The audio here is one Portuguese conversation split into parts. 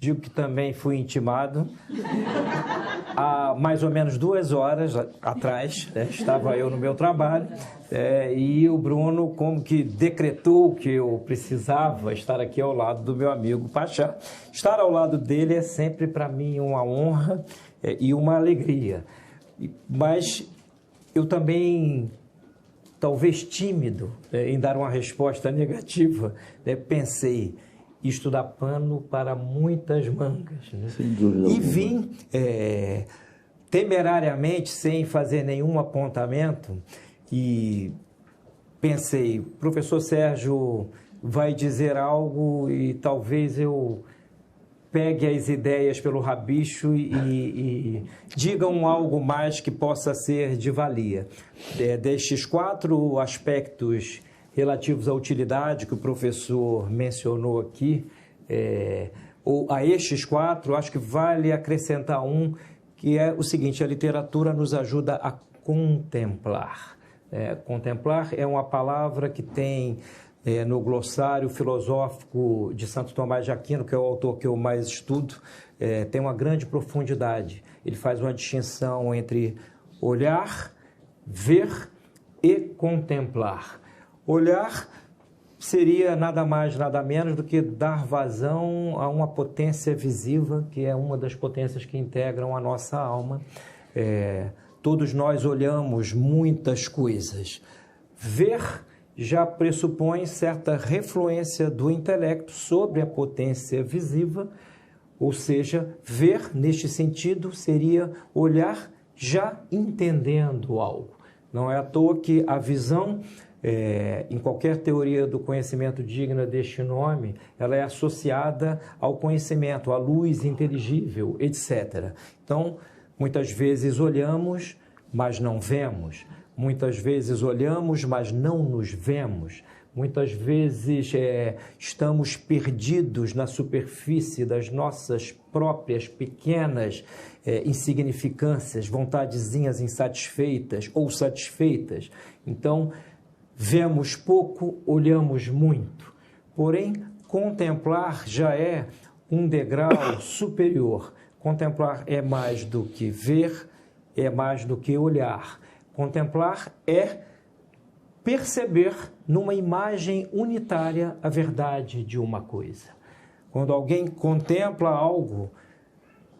Digo que também fui intimado. Há mais ou menos 2 horas atrás, estava eu no meu trabalho, e o Bruno como que decretou que eu precisava estar aqui ao lado do meu amigo Pachá. Estar ao lado dele é sempre para mim uma honra e uma alegria. Mas eu também, talvez tímido em dar uma resposta negativa, pensei, isto dá pano para muitas mangas. Né? Sem dúvida. E vim temerariamente, sem fazer nenhum apontamento, e pensei, o professor Sérgio vai dizer algo e talvez eu pegue as ideias pelo rabicho e digam algo mais que possa ser de valia. Destes 4 aspectos relativos à utilidade que o professor mencionou aqui, ou a estes 4, acho que vale acrescentar um, que é o seguinte: a literatura nos ajuda a contemplar. Contemplar é uma palavra que tem no glossário filosófico de Santo Tomás de Aquino, que é o autor que eu mais estudo, tem uma grande profundidade. Ele faz uma distinção entre olhar, ver e contemplar. Olhar seria nada mais, nada menos do que dar vazão a uma potência visiva, que é uma das potências que integram a nossa alma. Todos nós olhamos muitas coisas. Ver já pressupõe certa refluência do intelecto sobre a potência visiva, ou seja, ver, neste sentido, seria olhar já entendendo algo. Não é à toa que a visão, em qualquer teoria do conhecimento digna deste nome, ela é associada ao conhecimento, à luz inteligível, etc. Então, muitas vezes olhamos, mas não vemos. Muitas vezes olhamos, mas não nos vemos. Muitas vezes estamos perdidos na superfície das nossas próprias pequenas insignificâncias, vontadezinhas insatisfeitas ou satisfeitas. Então, vemos pouco, olhamos muito. Porém, contemplar já é um degrau superior. Contemplar é mais do que ver, é mais do que olhar. Contemplar é perceber numa imagem unitária a verdade de uma coisa. Quando alguém contempla algo,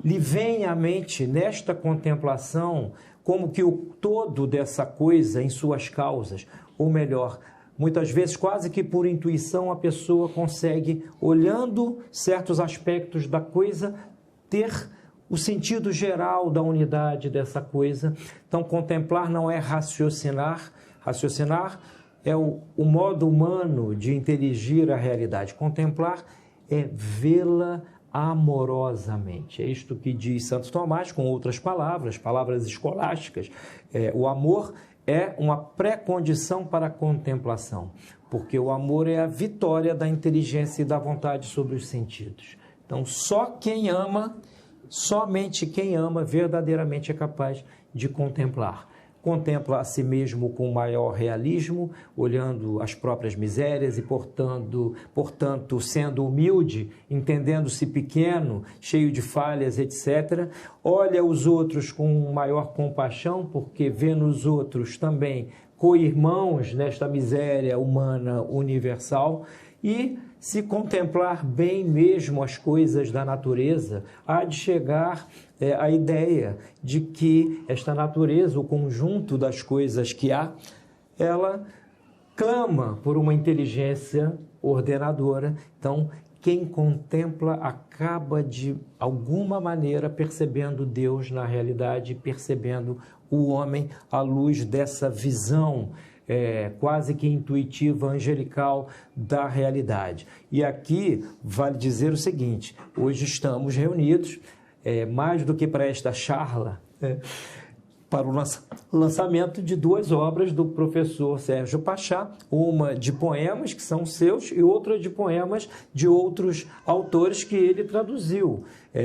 lhe vem à mente, nesta contemplação, como que o todo dessa coisa em suas causas, ou melhor, muitas vezes quase que por intuição a pessoa consegue, olhando certos aspectos da coisa, ter o sentido geral da unidade dessa coisa. Então, contemplar não é raciocinar. Raciocinar é o modo humano de inteligir a realidade. Contemplar é vê-la amorosamente. É isto que diz Santo Tomás, com outras palavras, palavras escolásticas. O amor é uma pré-condição para a contemplação, porque o amor é a vitória da inteligência e da vontade sobre os sentidos. Então, somente quem ama verdadeiramente é capaz de contemplar. Contempla a si mesmo com maior realismo, olhando as próprias misérias e, portanto, sendo humilde, entendendo-se pequeno, cheio de falhas, etc. Olha os outros com maior compaixão, porque vê nos outros também co-irmãos nesta miséria humana universal. E, se contemplar bem mesmo as coisas da natureza, há de chegar à ideia de que esta natureza, o conjunto das coisas que há, ela clama por uma inteligência ordenadora. Então, quem contempla acaba de alguma maneira percebendo Deus na realidade, percebendo o homem à luz dessa visão quase que intuitiva, angelical da realidade. E aqui vale dizer o seguinte: hoje estamos reunidos, mais do que para esta charla, para o lançamento de 2 obras do professor Sérgio Pachá, uma de poemas que são seus e outra de poemas de outros autores que ele traduziu,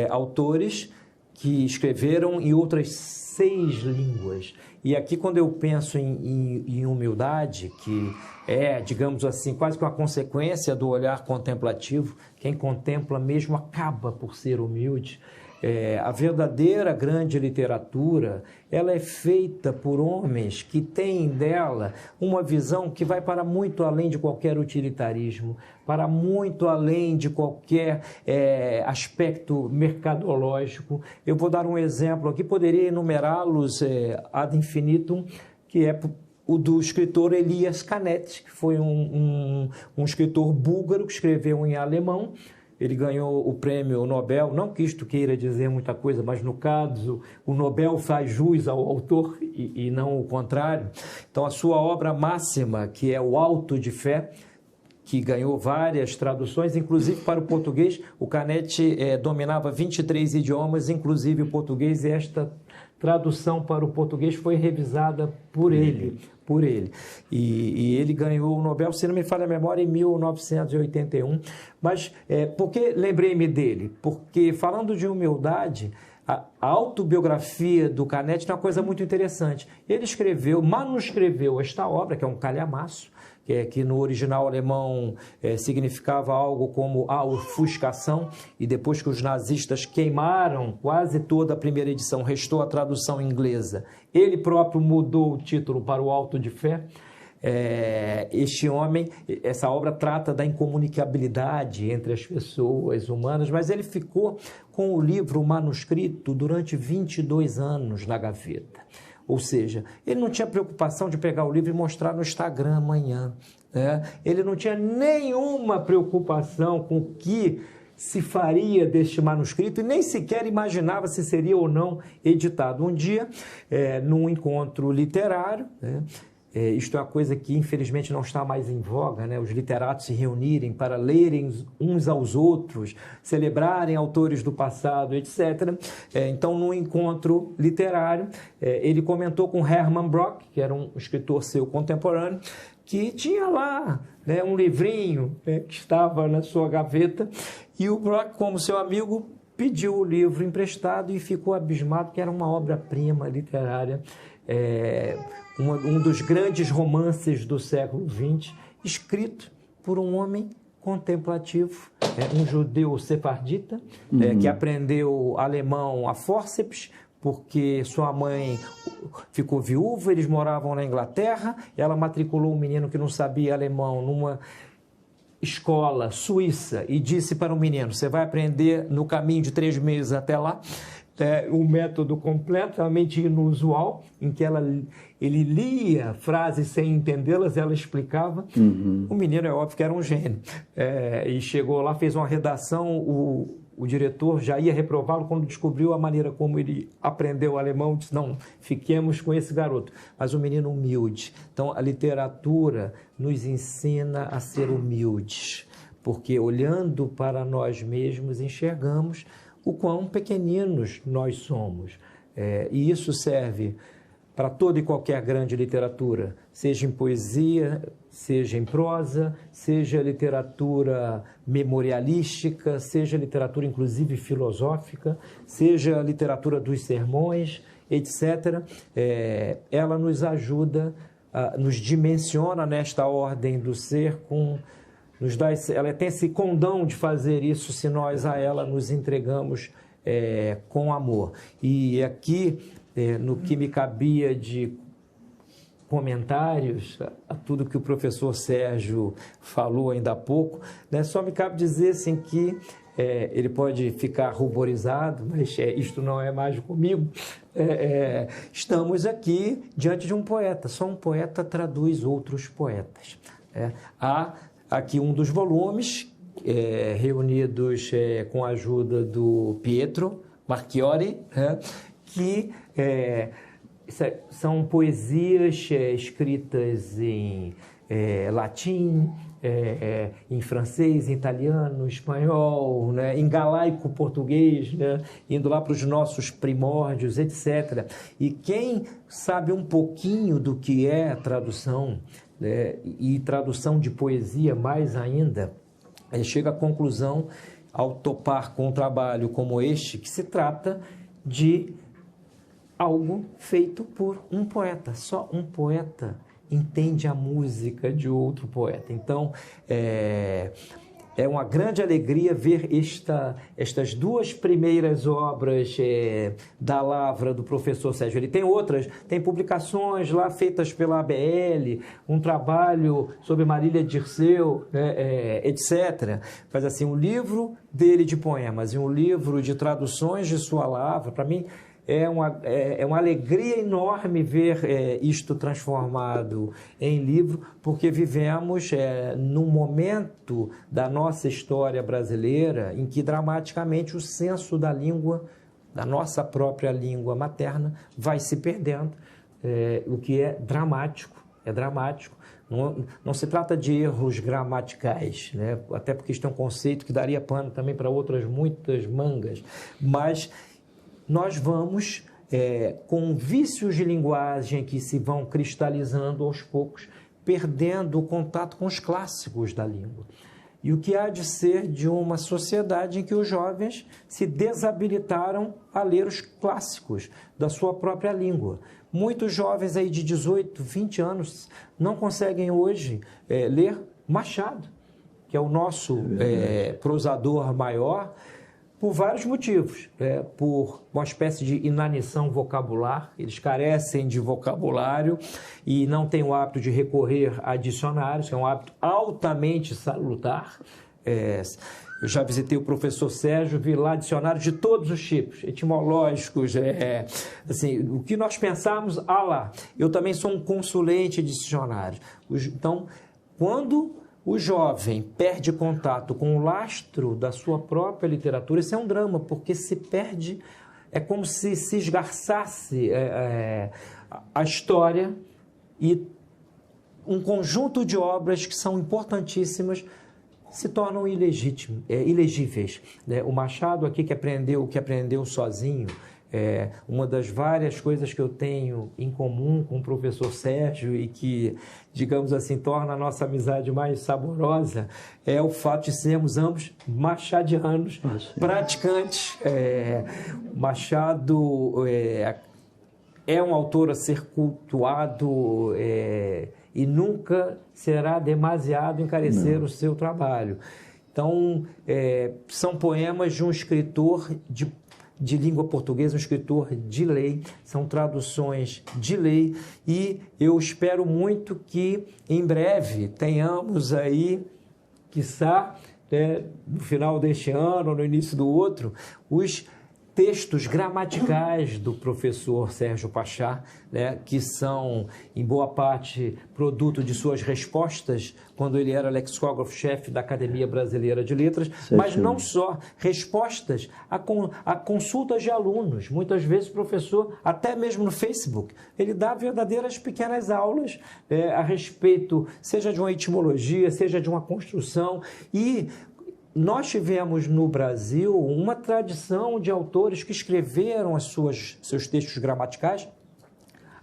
autores que escreveram em outras 6 línguas. E aqui, quando eu penso em humildade, que é, digamos assim, quase que uma consequência do olhar contemplativo, quem contempla mesmo acaba por ser humilde. A verdadeira grande literatura, ela é feita por homens que têm dela uma visão que vai para muito além de qualquer utilitarismo, para muito além de qualquer aspecto mercadológico. Eu vou dar um exemplo aqui, poderia enumerá-los ad infinitum, que é o do escritor Elias Canetti, que foi um escritor búlgaro que escreveu em alemão. Ele ganhou o prêmio Nobel, não que isto queira dizer muita coisa, mas no caso o Nobel faz jus ao autor e não o contrário. Então a sua obra máxima, que é o Auto de Fé, que ganhou várias traduções, inclusive para o português, o Canetti dominava 23 idiomas, inclusive o português, e esta tradução para o português foi revisada por ele. E ele ganhou o Nobel, se não me falha a memória, em 1981. Mas por que lembrei-me dele? Porque, falando de humildade, a autobiografia do Canetti é uma coisa muito interessante. Ele manuscreveu esta obra, que é um calhamaço, que no original alemão significava algo como a ofuscação, e depois que os nazistas queimaram quase toda a primeira edição, restou a tradução inglesa. Ele próprio mudou o título para o Auto de Fé. Este homem, essa obra trata da incomunicabilidade entre as pessoas humanas, mas ele ficou com o livro manuscrito durante 22 anos na gaveta. Ou seja, ele não tinha preocupação de pegar o livro e mostrar no Instagram amanhã. Ele não tinha nenhuma preocupação com o que se faria deste manuscrito e nem sequer imaginava se seria ou não editado. Um dia, num encontro literário, isto é uma coisa que infelizmente não está mais em voga, os literatos se reunirem para lerem uns aos outros, celebrarem autores do passado, etc. Então, num encontro literário, ele comentou com Hermann Brock, que era um escritor seu contemporâneo, que tinha lá um livrinho que estava na sua gaveta, e o Brock, como seu amigo, pediu o livro emprestado e ficou abismado que era uma obra-prima literária, um dos grandes romances do século XX, escrito por um homem contemplativo, um judeu sefardita, que aprendeu alemão a fórceps, porque sua mãe ficou viúva, eles moravam na Inglaterra, ela matriculou um menino que não sabia alemão numa escola suíça e disse para o menino: você vai aprender no caminho de 3 meses até lá. Um método completamente inusual, em que ele lia frases sem entendê-las, ela explicava. O menino, é óbvio que era um gênio. E chegou lá, fez uma redação, o diretor já ia reprová-lo quando descobriu a maneira como ele aprendeu alemão, disse: não, fiquemos com esse garoto. Mas um menino humilde. Então, a literatura nos ensina a ser humildes, porque olhando para nós mesmos, enxergamos o quão pequeninos nós somos. E isso serve para toda e qualquer grande literatura, seja em poesia, seja em prosa, seja literatura memorialística, seja literatura inclusive filosófica, seja literatura dos sermões, etc. Ela nos ajuda, nos dimensiona nesta ordem do ser, ela tem esse condão de fazer isso se nós a ela nos entregamos com amor. E aqui, no que me cabia de comentários a tudo que o professor Sérgio falou ainda há pouco, só me cabe dizer assim, que ele pode ficar ruborizado, mas isto não é mais comigo. Estamos aqui diante de um poeta, só um poeta traduz outros poetas. Há aqui um dos volumes, reunidos com a ajuda do Pietro Marchiori, que são poesias escritas em latim, em francês, em italiano, espanhol, em galaico português, indo lá para os nossos primórdios, etc. E quem sabe um pouquinho do que é tradução, e tradução de poesia mais ainda, chega à conclusão, ao topar com um trabalho como este, que se trata de algo feito por um poeta. Só um poeta entende a música de outro poeta. Então, é uma grande alegria ver estas duas primeiras obras da Lavra do professor Sérgio. Ele tem outras, tem publicações lá feitas pela ABL, um trabalho sobre Marília Dirceu, etc. Faz assim, um livro dele de poemas e um livro de traduções de sua Lavra. Para mim, é uma alegria enorme ver isto transformado em livro, porque vivemos num momento da nossa história brasileira em que dramaticamente o senso da língua, da nossa própria língua materna, vai se perdendo, o que é dramático. É dramático. Não se trata de erros gramaticais, né? Até porque isto é um conceito que daria pano também para outras muitas mangas, mas nós vamos, com vícios de linguagem que se vão cristalizando aos poucos, perdendo o contato com os clássicos da língua. E o que há de ser de uma sociedade em que os jovens se desabilitaram a ler os clássicos da sua própria língua. Muitos jovens aí de 18, 20 anos não conseguem hoje ler Machado, que é o nosso prosador maior, por vários motivos, por uma espécie de inanição vocabular, eles carecem de vocabulário e não têm o hábito de recorrer a dicionários, que é um hábito altamente salutar. Eu já visitei o professor Sérgio, vi lá dicionários de todos os tipos, etimológicos, assim, o que nós pensamos, lá. Eu também sou um consulente de dicionários. Então, quando o jovem perde contato com o lastro da sua própria literatura, isso é um drama, porque se perde, é como se esgarçasse a história e um conjunto de obras que são importantíssimas se tornam ilegíveis. O Machado aqui que aprendeu sozinho, uma das várias coisas que eu tenho em comum com o professor Sérgio e que, digamos assim, torna a nossa amizade mais saborosa, é o fato de sermos ambos machadianos, praticantes. Machado é um autor a ser cultuado e nunca será demasiado encarecer o seu trabalho. Então, são poemas de um escritor de língua portuguesa, um escritor de lei, são traduções de lei, e eu espero muito que em breve tenhamos aí, quiçá, no final deste ano ou no início do outro, os textos gramaticais do professor Sérgio Pachá, que são, em boa parte, produto de suas respostas quando ele era lexicógrafo-chefe da Academia Brasileira de Letras, mas não só, respostas a consultas de alunos. Muitas vezes o professor, até mesmo no Facebook, ele dá verdadeiras pequenas aulas a respeito, seja de uma etimologia, seja de uma construção, e nós tivemos no Brasil uma tradição de autores que escreveram seus textos gramaticais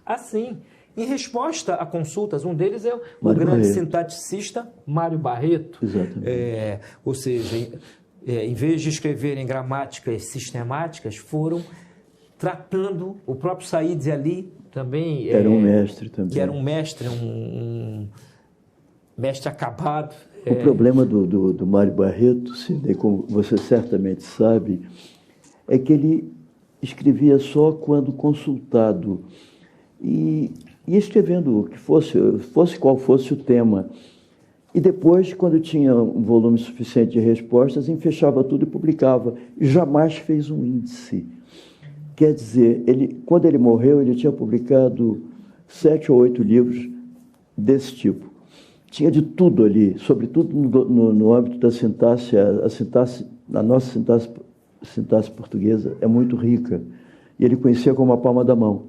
assim, em resposta a consultas. Um deles é o grande sintaticista Mário Barreto. Ou seja, em vez de escreverem gramáticas sistemáticas, foram tratando, o próprio Said Ali também era um mestre também. Que era um mestre, um mestre acabado. O problema do Mário Barreto, Sidney, como você certamente sabe, é que ele escrevia só quando consultado. E escrevendo o que fosse qual fosse o tema. E depois, quando tinha um volume suficiente de respostas, fechava tudo e publicava. E jamais fez um índice. Quer dizer, quando ele morreu, ele tinha publicado 7 ou 8 livros desse tipo. Tinha de tudo ali, sobretudo no âmbito da sintaxe. A nossa sintaxe portuguesa é muito rica, e ele conhecia como a palma da mão.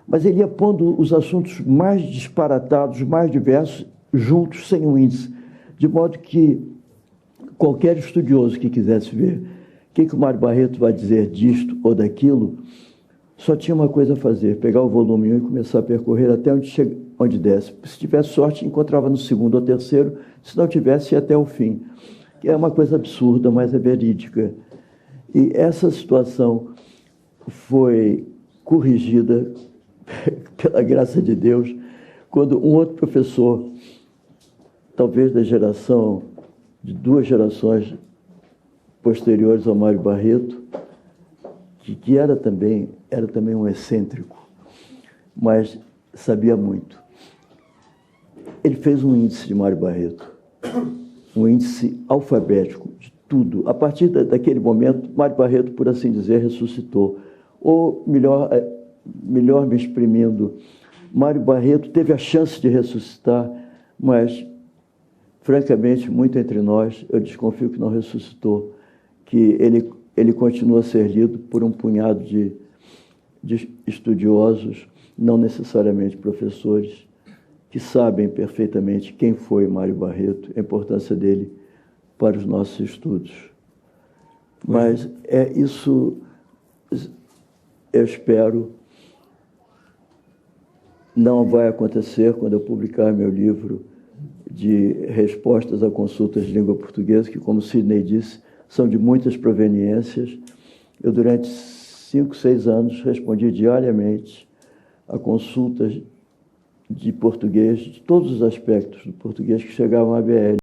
Mas ele ia pondo os assuntos mais disparatados, mais diversos, juntos, sem um índice, de modo que qualquer estudioso que quisesse ver o que o Mário Barreto vai dizer disto ou daquilo, só tinha uma coisa a fazer, pegar o volume 1 e começar a percorrer até onde desse. Se tivesse sorte, encontrava no segundo ou terceiro, se não tivesse, ia até o fim. Que é uma coisa absurda, mas é verídica. E essa situação foi corrigida, pela graça de Deus, quando um outro professor, talvez da geração, de 2 gerações posteriores ao Mário Barreto, que era também um excêntrico, mas sabia muito. Ele fez um índice de Mário Barreto, um índice alfabético de tudo. A partir daquele momento, Mário Barreto, por assim dizer, ressuscitou. Ou, melhor me exprimindo, Mário Barreto teve a chance de ressuscitar, mas, francamente, muito entre nós, eu desconfio que não ressuscitou, que ele continua a ser lido por um punhado de estudiosos, não necessariamente professores, que sabem perfeitamente quem foi Mário Barreto, a importância dele para os nossos estudos. Mas isso, eu espero, não vai acontecer quando eu publicar meu livro de respostas a consultas de língua portuguesa, que, como Sidney disse, são de muitas proveniências. Eu, durante 5, 6 anos, respondi diariamente a consultas de português, de todos os aspectos do português que chegavam à ABL.